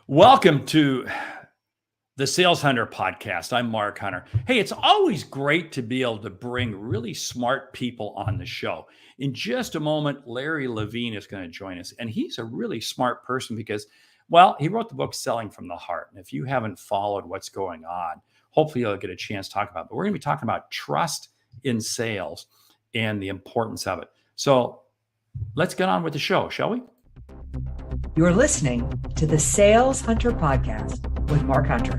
Welcome to the Sales Hunter podcast. I'm Mark Hunter. Hey, it's always great to be able to bring really smart people on the show. In just a moment, Larry Levine is going to join us. And he's a really smart person because, well, he wrote the book Selling from the Heart. And if you haven't followed what's going on, hopefully you'll get a chance to talk about it. But we're going to be talking about trust in sales and the importance of it. So let's get on with the show, shall we? You're listening to the Sales Hunter podcast with Mark Hunter,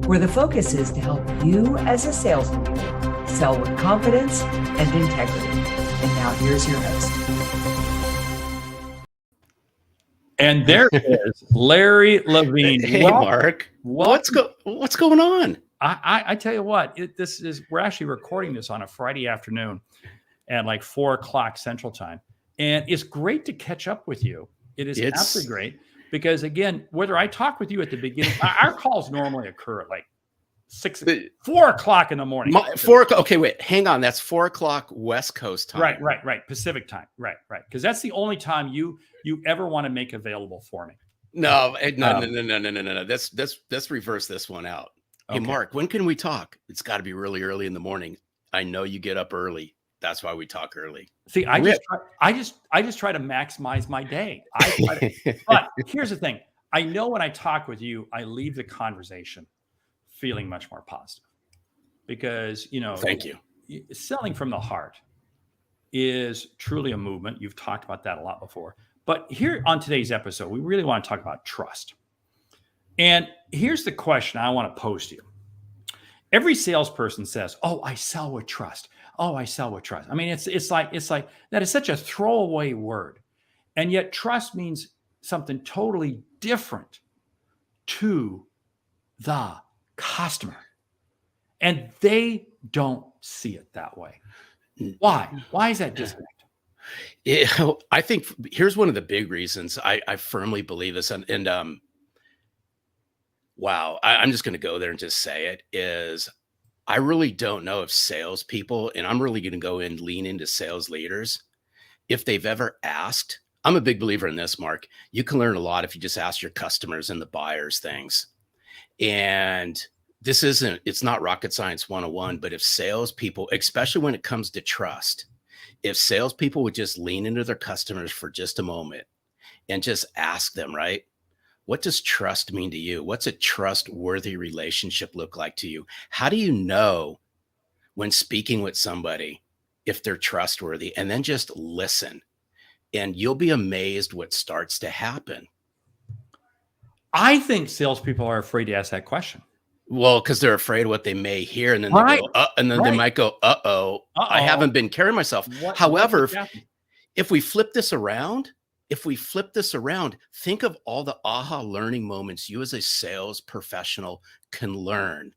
where the focus is to help you as a salesman sell with confidence and integrity. And now here's your host. And there is Larry Levine. Hey, Mark. What's going on? I tell you what, we're actually recording this on a Friday afternoon at like 4:00 Central Time. And it's great to catch up with you. It's absolutely great because, again, whether I talk with you at the beginning, our calls normally occur at like 4 o'clock in the morning. 4 o'clock. Okay, wait, hang on. That's 4 o'clock West Coast time. Right. Pacific time. Right. Because that's the only time you ever want to make available for me. No. Let's reverse this one out. Okay. Hey, Mark, when can we talk? It's got to be really early in the morning. I know you get up early. That's why we talk early. See, I just try to maximize my day. But here's the thing. I know when I talk with you, I leave the conversation feeling much more positive because, thank you. Selling from the heart is truly a movement. You've talked about that a lot before. But here on today's episode, we really want to talk about trust. And here's the question I want to pose to you. Every salesperson says, "Oh, I sell with trust. Oh, I sell with trust." I mean, it's like that is such a throwaway word. And yet trust means something totally different to the customer. And they don't see it that way. Why? Why is that disconnect? I think here's one of the big reasons I firmly believe this. And wow, I'm just going to go there and just say it is I really don't know if salespeople, and I'm really going to go and lean into sales leaders, if they've ever asked. I'm a big believer in this, Mark. You can learn a lot if you just ask your customers and the buyers things. And it's not rocket science 101, but if salespeople, especially when it comes to trust, if salespeople would just lean into their customers for just a moment and just ask them, right? What does trust mean to you? What's a trustworthy relationship look like to you? How do you know when speaking with somebody if they're trustworthy? And then just listen, and you'll be amazed what starts to happen. I think salespeople are afraid to ask that question. Well, because they're afraid of what they may hear, and then they go, they might go, I haven't been carrying myself. However, if we flip this around, think of all the aha learning moments you as a sales professional can learn.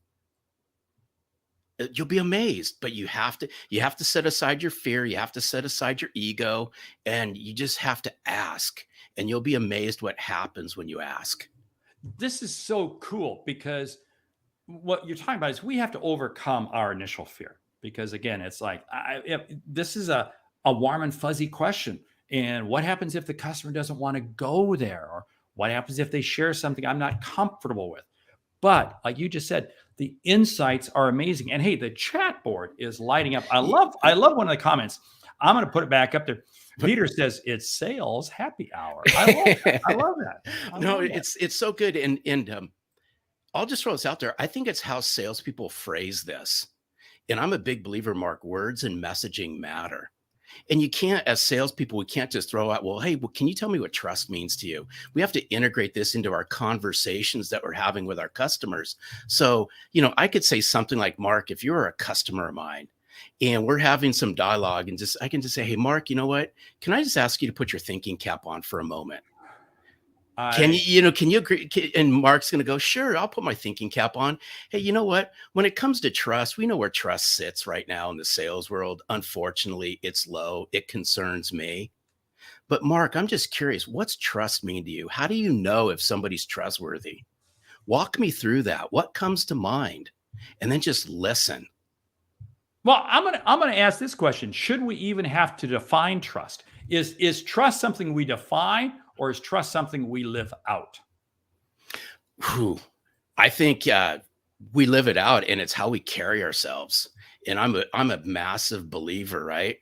You'll be amazed, but you have to set aside your fear. You have to set aside your ego, and you just have to ask, and you'll be amazed what happens when you ask. This is so cool because what you're talking about is we have to overcome our initial fear because, again, it's like this is a warm and fuzzy question. And what happens if the customer doesn't want to go there? Or what happens if they share something I'm not comfortable with? But like you just said, the insights are amazing. And hey, the chat board is lighting up. I love one of the comments. I'm going to put it back up there. Peter says it's sales happy hour. I love that. It's so good. And I'll just throw this out there. I think it's how salespeople phrase this. And I'm a big believer, Mark, words and messaging matter. And you can't, as salespeople, we can't just throw out, can you tell me what trust means to you? We have to integrate this into our conversations that we're having with our customers. So, I could say something like, Mark, if you're a customer of mine and we're having some dialogue and I can just say, hey, Mark, you know what? Can I just ask you to put your thinking cap on for a moment? Can you agree? And Mark's going to go, sure, I'll put my thinking cap on. Hey, you know what? When it comes to trust, we know where trust sits right now in the sales world. Unfortunately, it's low. It concerns me. But Mark, I'm just curious, what's trust mean to you? How do you know if somebody's trustworthy? Walk me through that. What comes to mind? And then just listen. Well, I'm gonna ask this question. Should we even have to define trust? Is trust something we define, or is trust something we live out? Whew. I think we live it out, and it's how we carry ourselves. And I'm a massive believer, right?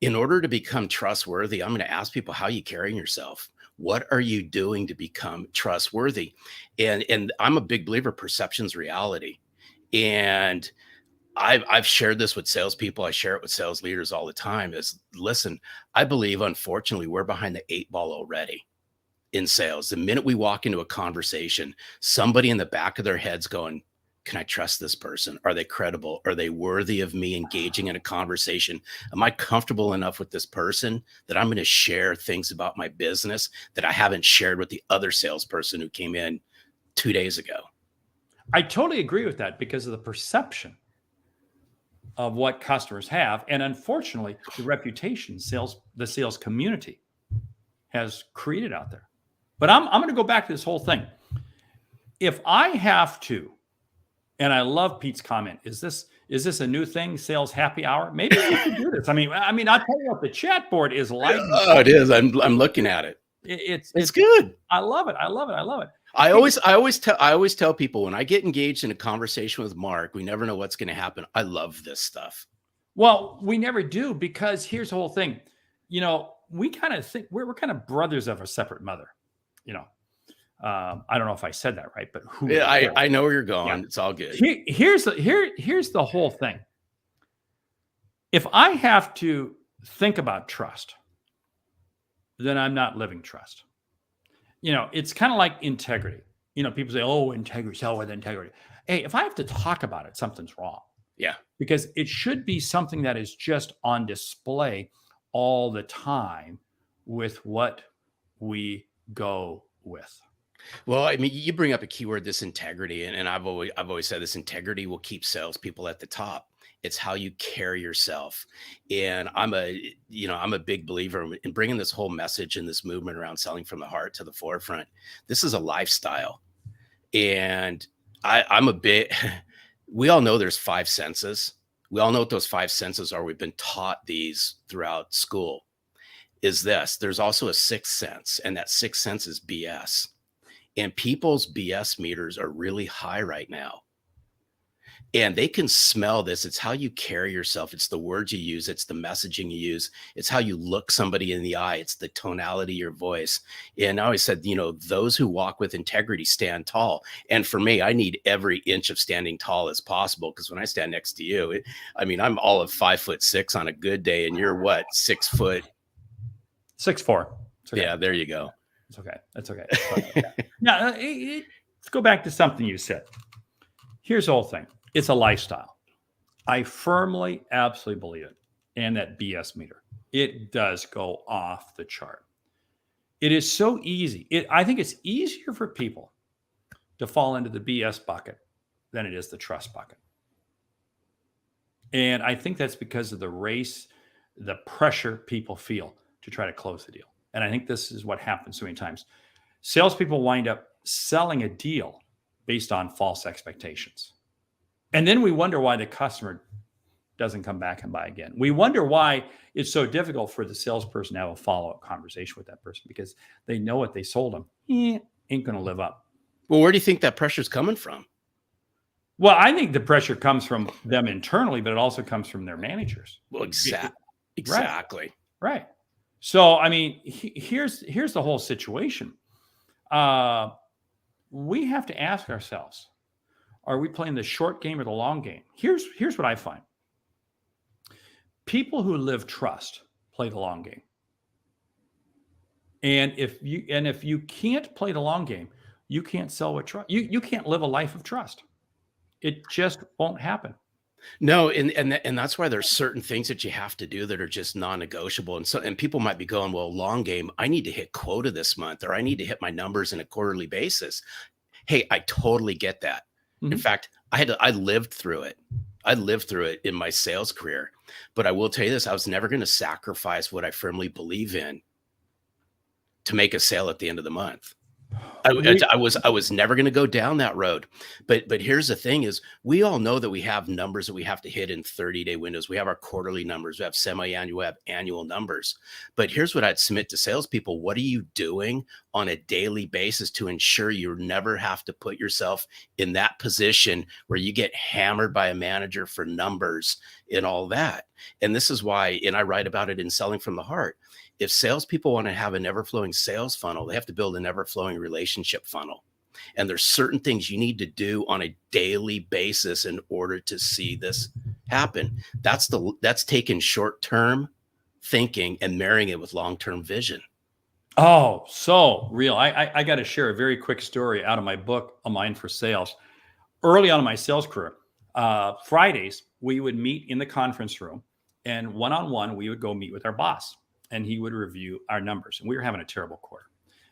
In order to become trustworthy, I'm going to ask people, how are you carrying yourself? What are you doing to become trustworthy? And I'm a big believer, perception's reality. And I've shared this with salespeople. I share it with sales leaders all the time. Is, listen, I believe, unfortunately, we're behind the 8 ball already in sales. The minute we walk into a conversation, somebody in the back of their head's going, can I trust this person? Are they credible? Are they worthy of me engaging in a conversation? Am I comfortable enough with this person that I'm going to share things about my business that I haven't shared with the other salesperson who came in 2 days ago? I totally agree with that because of the perception of what customers have. And unfortunately, the reputation the sales community has created out there. But I'm going to go back to this whole thing. If I have to, and I love Pete's comment, is this a new thing, sales happy hour? Maybe we should do this. I mean, I'll tell you what, the chat board is lighting. Oh, it is. I'm looking at it. It's good. I love it. I love it. I always tell people, when I get engaged in a conversation with Mark, we never know what's going to happen. I love this stuff. Well, we never do, because here's the whole thing. We kind of think we're kind of brothers of a separate mother. I don't know if I said that right, but I know where you're going. Yeah. It's all good. Here's the whole thing. If I have to think about trust, then I'm not living trust. It's kind of like integrity. People say, "Oh, integrity, sell with integrity." Hey, if I have to talk about it, something's wrong. Yeah, because it should be something that is just on display all the time with what we go with. Well, I mean, you bring up a keyword, this integrity, and I've always said this: integrity will keep salespeople at the top. It's how you carry yourself. And I'm a big believer in bringing this whole message and this movement around selling from the heart to the forefront. This is a lifestyle. And we all know there's 5 senses. We all know what those 5 senses are. We've been taught these throughout school. There's also a 6th sense, and that 6th sense is BS. And people's BS meters are really high right now. And they can smell this. It's how you carry yourself. It's the words you use. It's the messaging you use. It's how you look somebody in the eye. It's the tonality of your voice. And I always said, those who walk with integrity stand tall. And for me, I need every inch of standing tall as possible, because when I stand next to you, I'm all of 5'6" on a good day. And you're what, 6 foot? 6'4". Okay. Yeah, there you go. It's okay. That's okay. Now, let's go back to something you said. Here's the whole thing. It's a lifestyle. I firmly, absolutely believe it. And that BS meter, it does go off the chart. It is so easy. I think it's easier for people to fall into the BS bucket than it is the trust bucket. And I think that's because of the race, the pressure people feel to try to close the deal. And I think this is what happens so many times. Salespeople wind up selling a deal based on false expectations. And then we wonder why the customer doesn't come back and buy again. We wonder why it's so difficult for the salesperson to have a follow-up conversation with that person, because they know what they sold them ain't going to live up. Well, where do you think that pressure is coming from? Well, I think the pressure comes from them internally, but it also comes from their managers. Well, exactly. Right. So, here's the whole situation. We have to ask ourselves, are we playing the short game or the long game? Here's what I find. People who live trust play the long game. And if you can't play the long game, you can't sell with trust. You can't live a life of trust. It just won't happen. No, and that's why there's certain things that you have to do that are just non-negotiable. And people might be going, well, long game, I need to hit quota this month, or I need to hit my numbers on a quarterly basis. Hey, I totally get that. Mm-hmm. In fact, I lived through it. I lived through it in my sales career. But I will tell you this, I was never going to sacrifice what I firmly believe in to make a sale at the end of the month. I was never going to go down that road. But here's the thing is we all know that we have numbers that we have to hit in 30-day windows. We have our quarterly numbers, we have semi-annual, we have annual numbers. But here's what I'd submit to salespeople. What are you doing on a daily basis to ensure you never have to put yourself in that position where you get hammered by a manager for numbers and all that? And this is why, and I write about it in Selling from the Heart. If salespeople want to have an ever-flowing sales funnel, they have to build an ever-flowing relationship funnel. And there's certain things you need to do on a daily basis in order to see this happen. That's taking short-term thinking and marrying it with long-term vision. Oh, so real. I got to share a very quick story out of my book, A Mind for Sales. Early on in my sales career, Fridays, we would meet in the conference room, and one-on-one, we would go meet with our boss, and he would review our numbers. And we were having a terrible quarter.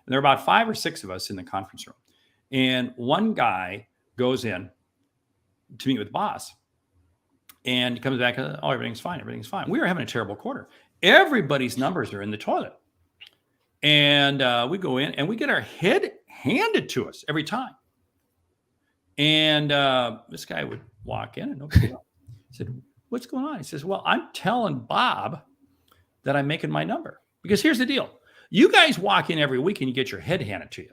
And there were about 5 or 6 of us in the conference room. And one guy goes in to meet with the boss, and he comes back, oh, everything's fine. Everything's fine. We were having a terrible quarter. Everybody's numbers are in the toilet. And we go in and we get our head handed to us every time. And this guy would walk in and nobody else. He said, what's going on? He says, well, I'm telling Bob that I'm making my number. Because here's the deal. You guys walk in every week and you get your head handed to you.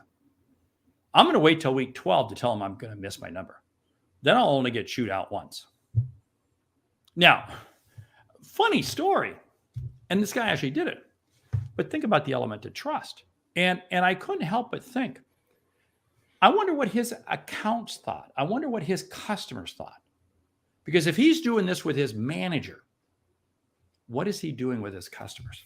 I'm going to wait till week 12 to tell him I'm going to miss my number. Then I'll only get chewed out once. Now, funny story. And this guy actually did it. But think about the element of trust. And I couldn't help but think, I wonder what his accounts thought. I wonder what his customers thought. Because if he's doing this with his manager, what is he doing with his customers?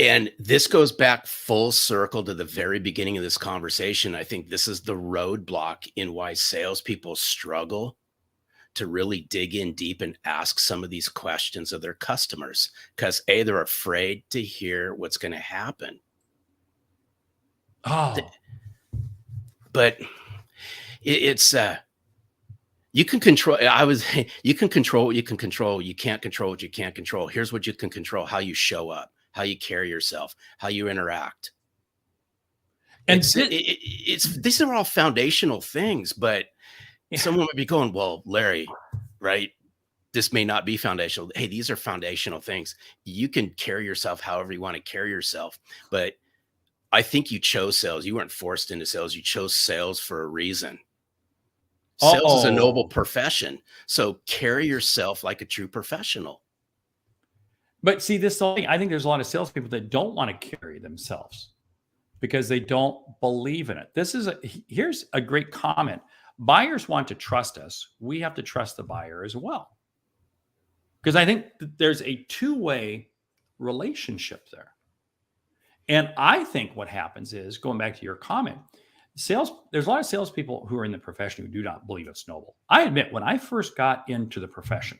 And this goes back full circle to the very beginning of this conversation. I think this is the roadblock in why salespeople struggle to really dig in deep and ask some of these questions of their customers, because they're afraid to hear what's going to happen. Oh, but it's you can control. You can control what you can control. You can't control what you can't control. Here's what you can control: how you show up, how you carry yourself, how you interact. And these are all foundational things, but someone would be going, well, Larry, right? This may not be foundational. Hey, these are foundational things. You can carry yourself however you want to carry yourself. But I think you chose sales. You weren't forced into sales. You chose sales for a reason. Sales is a noble profession. So carry yourself like a true professional. But see, this whole thing, I think there's a lot of salespeople that don't want to carry themselves because they don't believe in it. Here's a great comment. Buyers want to trust us. We have to trust the buyer as well. Because I think that there's a two-way relationship there. And I think what happens is, going back to your comment, there's a lot of salespeople who are in the profession who do not believe it's noble. I admit, when I first got into the profession,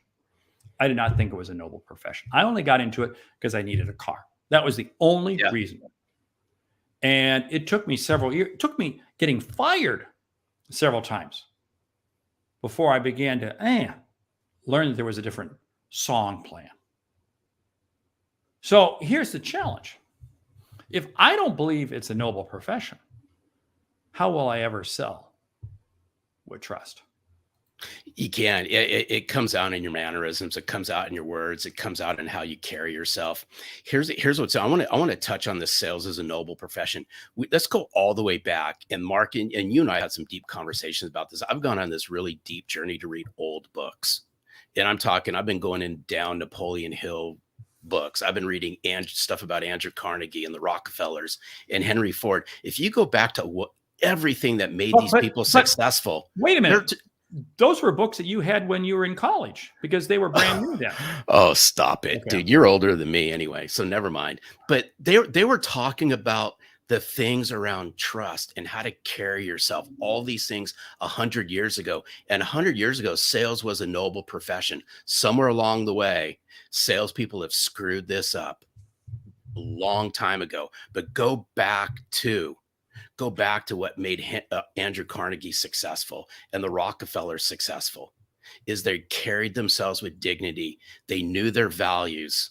I did not think it was a noble profession. I only got into it because I needed a car. That was the only reason. And it took me several years. It took me getting fired several times before I began to learn that there was a different song plan. So here's the challenge. If I don't believe it's a noble profession, how will I ever sell with trust? You can't. It comes out in your mannerisms. It comes out in your words. It comes out in how you carry yourself. Here's what's. I want to touch on this. Sales as a noble profession. Let's go all the way back. And Mark and you and I had some deep conversations about this. I've gone on this really deep journey to read old books, and I've been going down Napoleon Hill books. I've been reading stuff about Andrew Carnegie and the Rockefellers and Henry Ford. If you go back to everything that made these people successful. Wait a minute. Those were books that you had when you were in college because they were brand new then. Oh, stop it, dude. You're older than me anyway, so never mind. But they were talking about the things around trust and how to carry yourself, all these things 100 years ago. And 100 years ago, sales was a noble profession. Somewhere along the way, salespeople have screwed this up a long time ago. But go back to what made Andrew Carnegie successful and the Rockefellers successful is they carried themselves with dignity. They knew their values.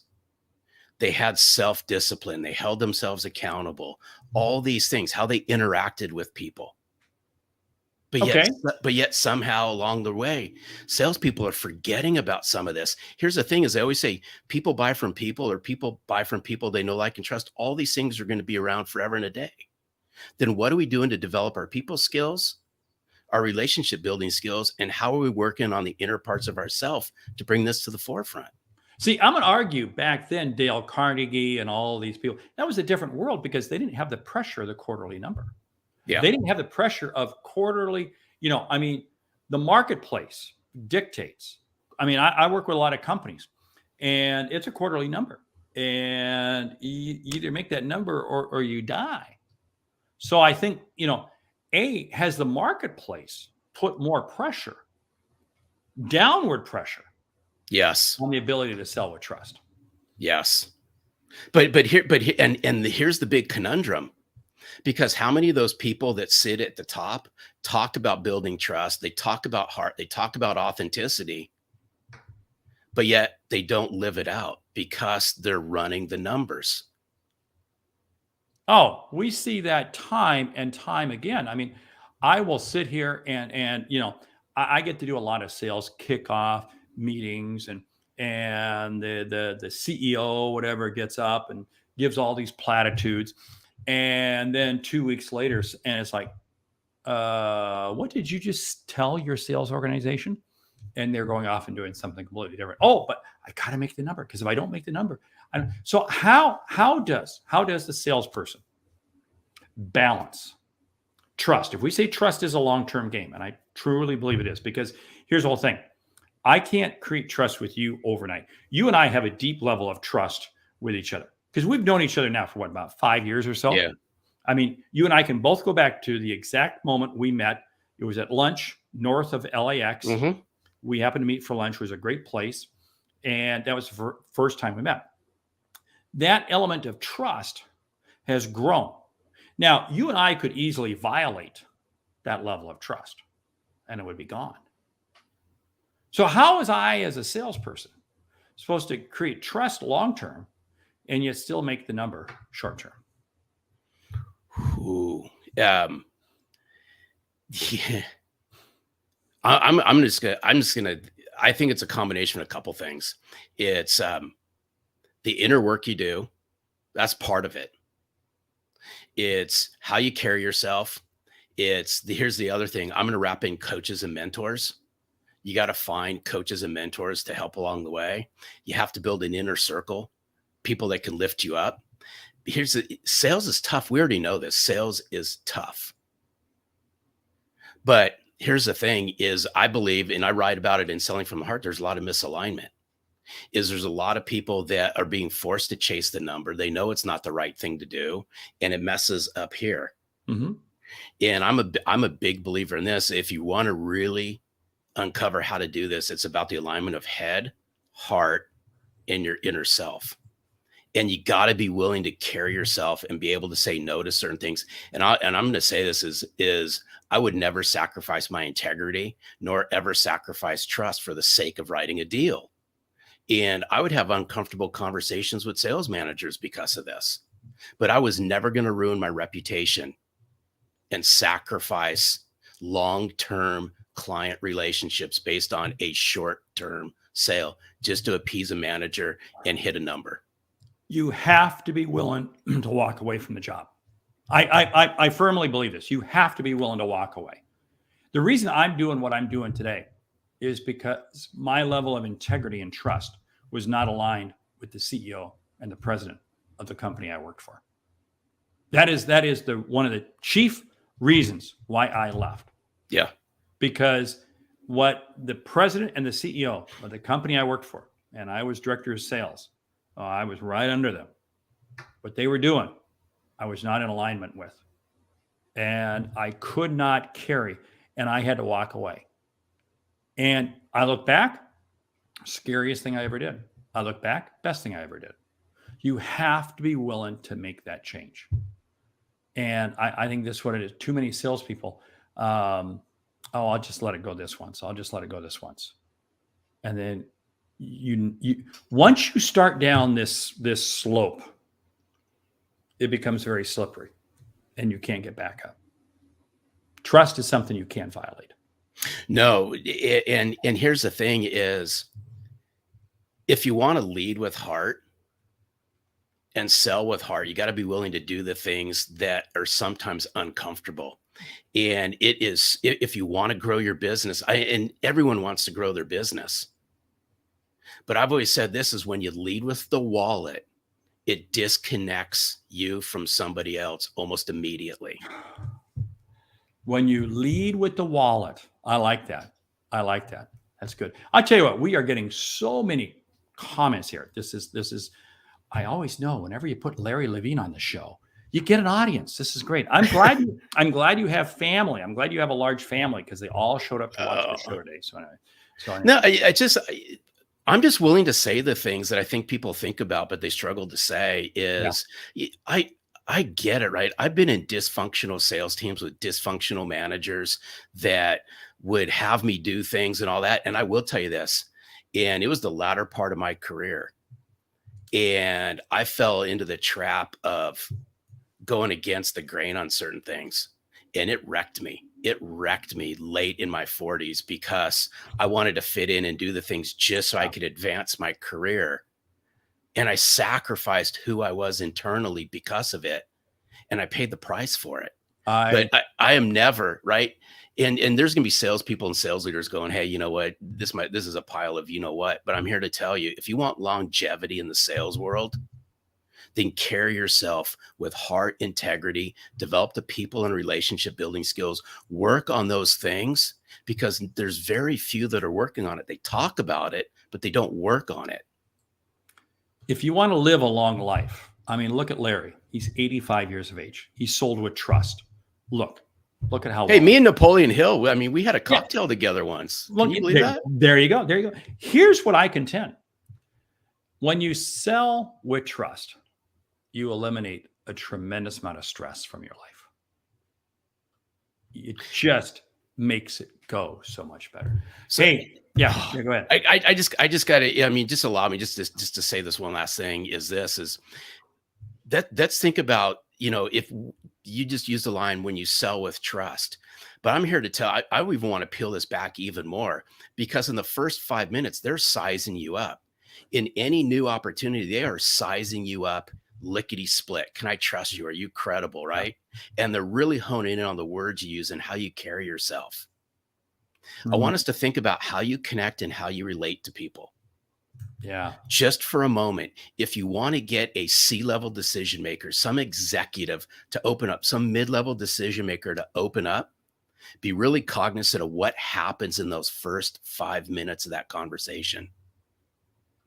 They had self-discipline. They held themselves accountable. all these things, how they interacted with people. Okay. But yet somehow along the way, salespeople are forgetting about some of this. Here's the thing is they always say people buy from people, or people buy from people they know, like, and trust. All these things are going to be around forever and a day. Then what are we doing to develop our people skills, our relationship building skills, and how are we working on the inner parts of ourselves to bring this to the forefront? See, I'm going to argue back then, Dale Carnegie and all these people, that was a different world because they didn't have the pressure of the quarterly number. Yeah. They didn't have the pressure of quarterly, the marketplace dictates. I work with a lot of companies and it's a quarterly number, and you either make that number or you die. So I think, has the marketplace put more pressure, downward pressure, Yes. on the ability to sell with trust? Yes. Here's the big conundrum. Because how many of those people that sit at the top talk about building trust, they talk about heart, they talk about authenticity, but yet they don't live it out because they're running the numbers. Oh, we see that time and time again. I will sit here and I get to do a lot of sales kickoff meetings, and the CEO, whatever, gets up and gives all these platitudes. And then 2 weeks later, and it's like, what did you just tell your sales organization? And they're going off and doing something completely different. Oh, but I got to make the number, because if I don't make the number, so how does the salesperson balance trust? If we say trust is a long-term game, and I truly believe it is, because here's the whole thing. I can't create trust with you overnight. You and I have a deep level of trust with each other because we've known each other now for about 5 years or so. Yeah. You and I can both go back to the exact moment we met. It was at lunch north of LAX. Mm-hmm. We happened to meet for lunch. It was a great place. And that was the first time we met. That element of trust has grown. Now, you and I could easily violate that level of trust, and it would be gone. So how is I, as a salesperson, supposed to create trust long-term and yet still make the number short-term? Ooh. Yeah. I'm just gonna, I think it's a combination of a couple things. It's the inner work you do. That's part of it. It's how you carry yourself. Here's the other thing. I'm going to wrap in coaches and mentors. You got to find coaches and mentors to help along the way. You have to build an inner circle, people that can lift you up. Sales is tough. We already know this. Sales is tough. But here's the thing is, I believe, and I write about it in Selling from the Heart, there's a lot of misalignment. There's a lot of people that are being forced to chase the number. They know it's not the right thing to do, and it messes up here. Mm-hmm. And I'm a big believer in this. If you want to really uncover how to do this, it's about the alignment of head, heart, and your inner self. And you got to be willing to carry yourself and be able to say no to certain things. And I'm going to say this is I would never sacrifice my integrity, nor ever sacrifice trust for the sake of writing a deal. And I would have uncomfortable conversations with sales managers because of this. But I was never going to ruin my reputation and sacrifice long-term client relationships based on a short-term sale just to appease a manager and hit a number. You have to be willing to walk away from the job. I firmly believe this. You have to be willing to walk away. The reason I'm doing what I'm doing today is because my level of integrity and trust was not aligned with the CEO and the president of the company I worked for. That is one of the chief reasons why I left. Yeah. Because what the president and the CEO of the company I worked for, and I was director of sales, I was right under them. What they were doing, I was not in alignment with. And I could not carry, and I had to walk away. And I look back, scariest thing I ever did. I look back, best thing I ever did. You have to be willing to make that change. And I think this is what it is. Too many salespeople, I'll just let it go this once. I'll just let it go this once. And then you once you start down this slope, it becomes very slippery. and you can't get back up. Trust is something you can't violate. No. And here's the thing is, if you want to lead with heart and sell with heart, you got to be willing to do the things that are sometimes uncomfortable. And it is, if you want to grow your business, and everyone wants to grow their business, but I've always said this is when you lead with the wallet, it disconnects you from somebody else almost immediately. When you lead with the wallet, I like that. I like that. That's good. I tell you what, we are getting so many comments here. This is, I always know whenever you put Larry Levine on the show, you get an audience. This is great. I'm glad you have family. I'm glad you have a large family because they all showed up to watch the show today. So anyway, no, I'm just willing to say the things that I think people think about, but they struggle to say is I get it, right? I've been in dysfunctional sales teams with dysfunctional managers that would have me do things and all that. And I will tell you this, and it was the latter part of my career. And I fell into the trap of going against the grain on certain things. And it wrecked me. It wrecked me late in my 40s because I wanted to fit in and do the things just so I could advance my career. And I sacrificed who I was internally because of it. And I paid the price for it. But I am never, right? And there's going to be salespeople and sales leaders going, hey, you know what? This is a pile of you know what? But I'm here to tell you, if you want longevity in the sales world, then carry yourself with heart, integrity, develop the people and relationship building skills, work on those things, because there's very few that are working on it. They talk about it, but they don't work on it. If you want to live a long life, I mean, look at Larry. He's 85 years of age. He sold with trust. Look at how. Hey, me and Napoleon Hill, I mean, we had a cocktail together once. Can you believe that? There you go. Here's what I contend. When you sell with trust, you eliminate a tremendous amount of stress from your life. It just makes it go so much better. So, hey, yeah, go ahead. I just got to, I mean, just allow me just to say this one last thing is let's think about, if you just use the line when you sell with trust, but I'm here to tell, I even want to peel this back even more, because in the first 5 minutes, they're sizing you up. In any new opportunity, they are sizing you up lickety split. Can I trust you? Are you credible? Right. And they're really honing in on the words you use and how you carry yourself. Mm-hmm. I want us to think about how you connect and how you relate to people. Yeah. Just for a moment, if you want to get a C-level decision maker, some executive to open up, some mid-level decision maker to open up, be really cognizant of what happens in those first 5 minutes of that conversation.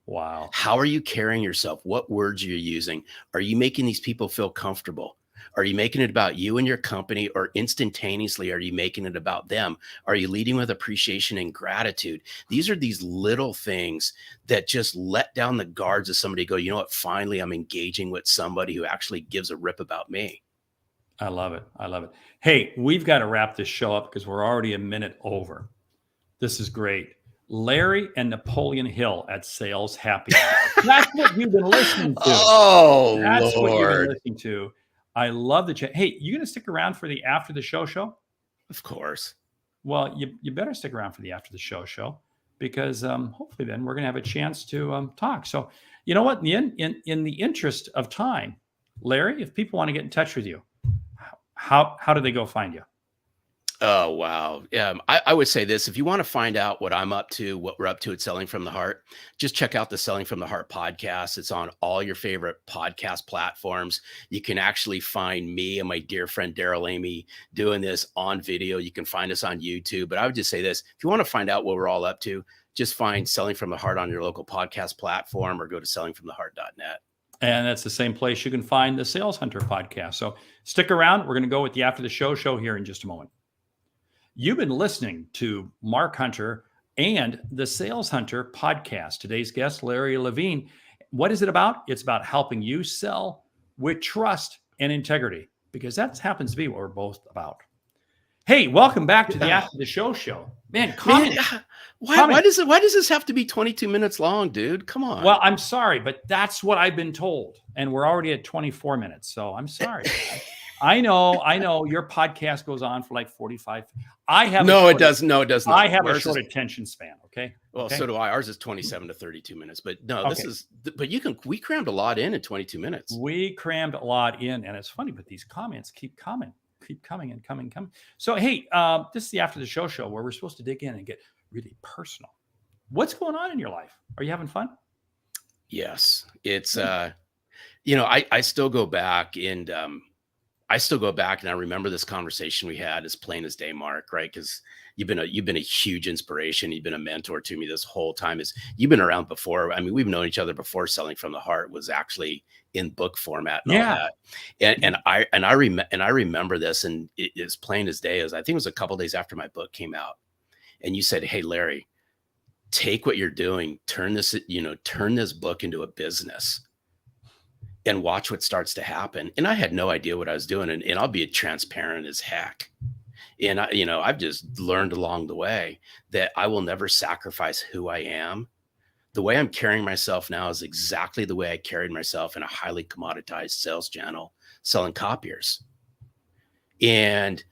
Wow. How are you carrying yourself? What words are you using? Are you making these people feel comfortable? Are you making it about you and your company, or instantaneously are you making it about them? Are you leading with appreciation and gratitude? These are these little things that just let down the guards of somebody go, you know what? Finally, I'm engaging with somebody who actually gives a rip about me. I love it. I love it. Hey, we've got to wrap this show up because we're already a minute over. This is great. Larry and Napoleon Hill at Sales Happy Hour. That's what you've been listening to. Oh, that's Lord. What you've been listening to. I love the chat. Hey, you going to stick around for the after the show? Of course. Well, you better stick around for the after the show because hopefully then we're going to have a chance to talk. So you know what? In the interest of time, Larry, if people want to get in touch with you, how do they go find you? Oh, wow. I would say this. If you want to find out what I'm up to, what we're up to at Selling from the Heart, just check out the Selling from the Heart podcast. It's on all your favorite podcast platforms. You can actually find me and my dear friend, Daryl Amy, doing this on video. You can find us on YouTube. But I would just say this. If you want to find out what we're all up to, just find Selling from the Heart on your local podcast platform or go to sellingfromtheheart.net. And that's the same place you can find the Sales Hunter podcast. So stick around. We're going to go with the after the show here in just a moment. You've been listening to Mark Hunter and the Sales Hunter podcast. Today's guest, Larry Levine. What is it about? It's about helping you sell with trust and integrity, because that happens to be what we're both about. Hey, welcome back to the After the Show. Man, why does this have to be 22 minutes long, dude? Come on. Well, I'm sorry, but that's what I've been told. And we're already at 24 minutes. So I'm sorry. I know. Your podcast goes on for like 45. I have it does. No, it does not. I have a short attention span. Okay. Well, okay? so do I. Ours is 27 to 32 minutes, but no, Okay. but we crammed a lot in 22 minutes. We crammed a lot in, and it's funny, but these comments keep coming and coming. So, hey, this is the After the Show where we're supposed to dig in and get really personal. What's going on in your life? Are you having fun? Yes. It's, I still go back and I remember this conversation we had as plain as day, Mark, right? Because you've been a huge inspiration. You've been a mentor to me this whole time. You've been around before. I mean, we've known each other before. Selling from the Heart was actually in book format and all that. And I remember this, and it is plain as day. As I think it was a couple of days after my book came out, and you said, "Hey, Larry, take what you're doing, turn this book into a business and watch what starts to happen." And I had no idea what I was doing. And I'll be transparent as heck. And I've just learned along the way that I will never sacrifice who I am. The way I'm carrying myself now is exactly the way I carried myself in a highly commoditized sales channel, selling copiers. And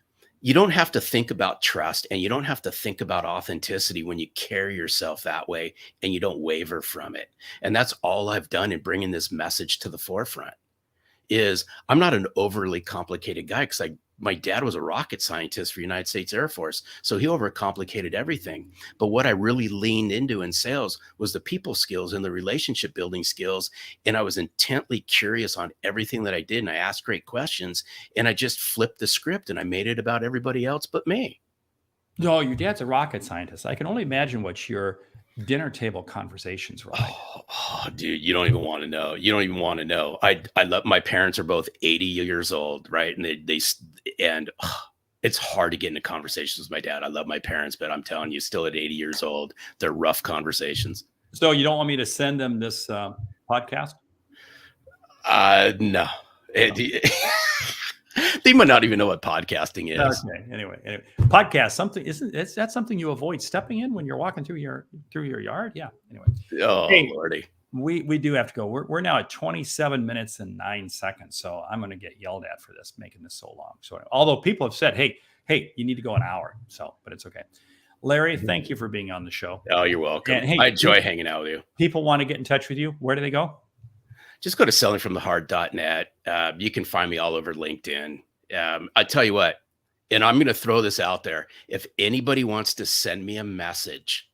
you don't have to think about trust, and you don't have to think about authenticity when you carry yourself that way and you don't waver from it. And that's all I've done in bringing this message to the forefront. Is I'm not an overly complicated guy, because my dad was a rocket scientist for the United States Air Force. So he overcomplicated everything. But what I really leaned into in sales was the people skills and the relationship building skills. And I was intently curious on everything that I did. And I asked great questions, and I just flipped the script and I made it about everybody else but me. No, your dad's a rocket scientist. I can only imagine what your dinner table conversations were like. Oh, dude, you don't even want to know. You don't even want to know. I love, my parents are both 80 years old, right? And it's hard to get into conversations with my dad. I love my parents, but I'm telling you, still at 80 years old, they're rough conversations. So you don't want me to send them this podcast? No. They might not even know what podcasting is. Okay. Anyway, podcast, is that something you avoid stepping in when you're walking through your yard? Yeah. Anyway. Oh, hey, Lordy. We do have to go. We're now at 27 minutes and 9 seconds. So I'm going to get yelled at for this, making this so long. So although people have said, hey, you need to go an hour. So, but it's okay. Larry, thank you for being on the show. Oh, you're welcome. And, hey, I enjoy hanging out with you. People want to get in touch with you. Where do they go? Just go to sellingfromtheheart.net. You can find me all over LinkedIn. I tell you what, and I'm going to throw this out there. If anybody wants to send me a message,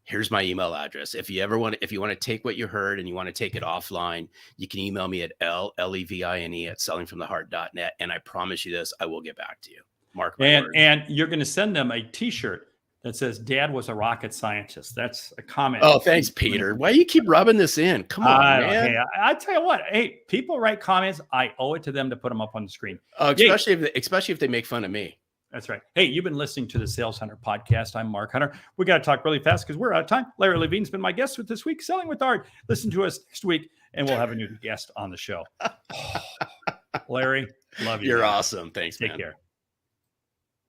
here's my email address. If you want to take what you heard and you want to take it offline, you can email me at levine@sellingfromtheheart.net. And I promise you this, I will get back to you. Mark my words. And you're going to send them a t-shirt that says "Dad was a rocket scientist." That's a comment. Oh, thanks, Peter. Why do you keep rubbing this in? Come on, man. Okay. I tell you what. Hey, people write comments. I owe it to them to put them up on the screen. Especially if they make fun of me. That's right. Hey, you've been listening to the Sales Hunter podcast. I'm Mark Hunter. We got to talk really fast because we're out of time. Larry Levine's been my guest with this week, Selling with Art. Listen to us next week, and we'll have a new guest on the show. Larry, love you. You're awesome. Thanks, man. Take care.